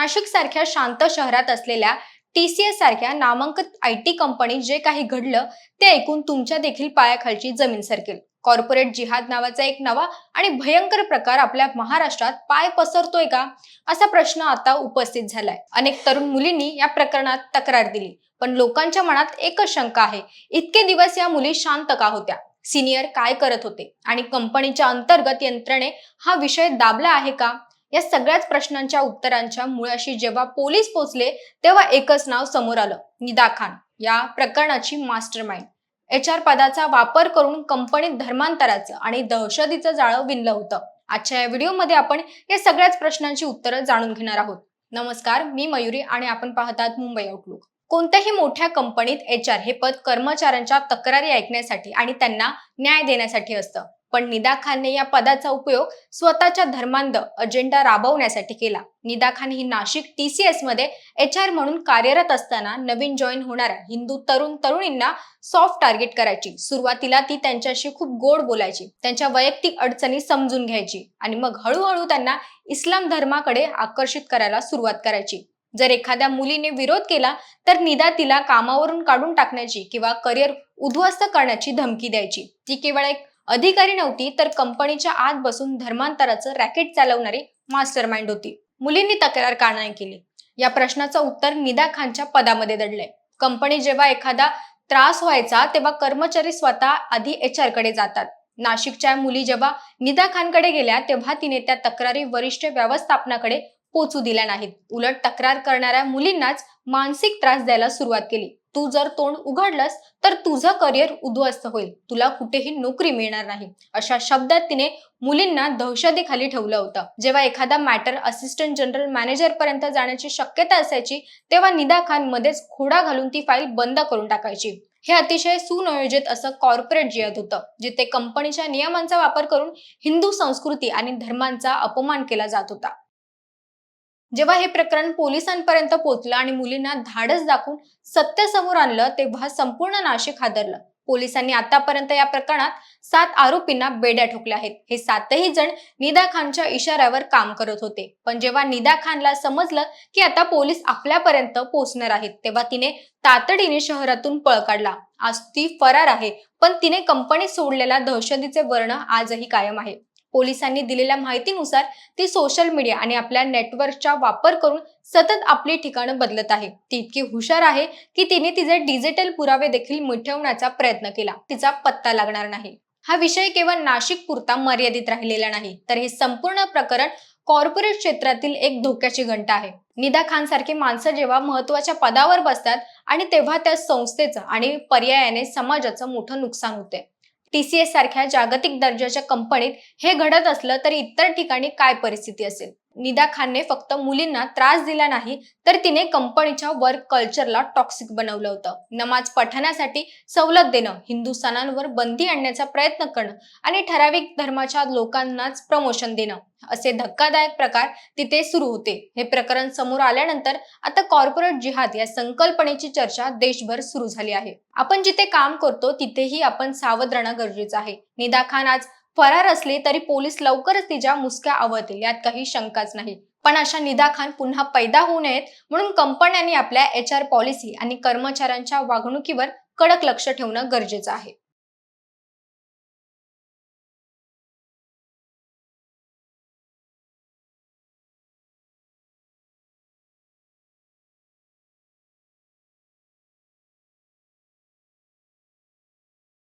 नाशिक सारख्या शांत शहरात असलेल्या TCS सारख्या नामांकित IT कंपनीत जे काही घडलं ते ऐकून तुमच्या देखील पायाखालची जमीन सरकेल। कॉर्पोरेट जिहाद नावाचा एक नवा आणि भयंकर प्रकार आपल्या महाराष्ट्रात पाय पसरतोय का, असा प्रश्न आता उपस्थित झालाय। अनेक तरुण मुलींनी या प्रकरणात तक्रार दिली, पण लोकांच्या मनात एकच शंका आहे, इतके दिवस या मुली शांत का होत्या? सिनियर काय करत होते आणि कंपनीच्या अंतर्गत यंत्रणे हा विषय दाबला आहे का? या सगळ्याच प्रश्नांच्या उत्तरांच्या मुळाशी जेव्हा पोलीस पोहोचले तेव्हा एकच नाव समोर आलं, निदा खान। या प्रकरणाची मास्टरमाइंड। HR पदाचा वापर करून कंपनीत धर्मांतराचं आणि दहशतीचं जाळं विणलं होतं। आजच्या या व्हिडिओमध्ये आपण या सगळ्याच प्रश्नांची उत्तरं जाणून घेणार आहोत। नमस्कार, मी मयुरी आणि आपण पाहतात मुंबई आउटलुक। कोणत्याही मोठ्या कंपनीत HR हे पद कर्मचाऱ्यांच्या तक्रारी ऐकण्यासाठी आणि त्यांना न्याय देण्यासाठी असतं, पण निदा खानने या पदाचा उपयोग स्वतःच्या धर्मांध अजेंडा राबवण्यासाठी केला। निदा खान ही नाशिक TCS मध्ये HR म्हणून कार्यरत असताना नवीन जॉईन होणाऱ्या हिंदू तरुणींना सॉफ्ट टार्गेट करायची। सुरुवातीला ती त्यांच्याशी खूप गोड बोलायची, त्यांच्या वैयक्तिक अडचणी समजून घ्यायची आणि मग हळूहळू त्यांना इस्लाम धर्माकडे आकर्षित करायला सुरुवात करायची। जर एखाद्या मुलीने विरोध केला तर निदा तिला कामावरून काढून टाकण्याची किंवा करिअर उद्ध्वस्त करण्याची धमकी द्यायची। ती केवळ एक अधिकारी नव्हती, तर कंपनीच्या आत बसून धर्मांतराचं रॅकेट चालवणारी मास्टरमाइंड होती। मुलींनी तक्रार का नाही केली, या प्रश्नाचं उत्तर निदा खानच्या पदामध्ये दडलंय। कंपनी जेव्हा एखादा त्रास व्हायचा तेव्हा कर्मचारी स्वतः आधी HR कडे जातात। नाशिकच्या मुली जेव्हा निदा खानकडे गेल्या तेव्हा तिने त्या तक्रारी वरिष्ठ व्यवस्थापनाकडे पोचू दिल्या नाहीत। उलट तक्रार करणाऱ्या मुलींनाच मानसिक त्रास द्यायला सुरुवात केली। तू जर तोंड उघडलंस तर तुझं करिअर उद्ध्वस्त होईल, तुला कुठेही नोकरी मिळणार नाही, अशा शब्दात तिने मुलींना दहशतीखाली ठेवलं होतं। जेव्हा एखादा मॅटर असिस्टंट जनरल मॅनेजर पर्यंत जाण्याची शक्यता असायची तेव्हा निदा खान मध्येच खोडा घालून ती फाईल बंद करून टाकायची। हे अतिशय सुनियोजित असं कॉर्पोरेट जिहाद होतं, जिथे कंपनीच्या नियमांचा वापर करून हिंदू संस्कृती आणि धर्मांचा अपमान केला जात होता। जेव्हा हे प्रकरण पोलिसांपर्यंत पोहोचलं आणि मुलींना धाडस दाखवून सत्य समोर आणलं तेव्हा संपूर्ण नाशिक हादरलं। पोलिसांनी आतापर्यंत या प्रकरणात 7 आरोपींना बेड्या ठोकल्या आहेत। हे 7ही जण निदा खानच्या इशाऱ्यावर काम करत होते। पण जेव्हा निदा खानला समजलं की आता पोलीस आपल्यापर्यंत पोहोचणार आहेत तेव्हा तिने तातडीने शहरातून पळ काढला। आज ती फरार आहे, पण तिने कंपनी सोडलेला दहशतीचे वर्ण आजही कायम आहे। पोलिसांनी दिलेल्या माहितीनुसार ती सोशल मीडिया आणि आपल्या नेटवर्कचा वापर करून सतत आपली ठिकाणं बदलत आहे। ती इतकी हुशार आहे की तिने तिचे डिजिटल पुरावे देखील मिटवण्याचा प्रयत्न केला, तिचा पत्ता लागणार नाही। हा विषय केवळ नाशिक पुरता मर्यादित राहिलेला नाही, तर हे संपूर्ण प्रकरण कॉर्पोरेट क्षेत्रातील एक धोक्याची घंटा आहे। निदा खान सारखी माणसं जेव्हा महत्त्वाच्या पदावर बसतात आणि तेव्हा त्या संस्थेचं आणि पर्यायाने समाजाचं मोठं नुकसान होते। TCS सारख्या जागतिक दर्जाच्या कंपनीत हे घडत असलं तरी इतर ठिकाणी काय परिस्थिती असेल? निदा खानने फक्त मुलींना त्रास दिला नाही, तर तिने कंपनीच्या वर्क कल्चरला टॉक्सिक बनवलं होतं। नमाज पठणासाठी सवलत देणं, हिंदू सणांवर बंदी आणण्याचा प्रयत्न करणं आणि ठराविक धर्माच्या लोकांनाच प्रमोशन देणं, असे धक्कादायक प्रकार तिथे सुरू होते। हे प्रकरण समोर आल्यानंतर आता कॉर्पोरेट जिहाद या संकल्पनेची चर्चा देशभर सुरू झाली आहे। आपण जिथे काम करतो तिथेही आपण सावध राहणं गरजेचं आहे। निदा खान आज फरार असली तरी पोलीस लवकरच तिच्या मुसक्या आवळतील, यात काही शंकाच नाही। पण अशा निदा खान पुन्हा पैदा होऊ नयेत म्हणून कंपन्यांनी आपल्या HR पॉलिसी आणि कर्मचाऱ्यांच्या वागणुकीवर कडक लक्ष ठेवणं गरजेचं आहे।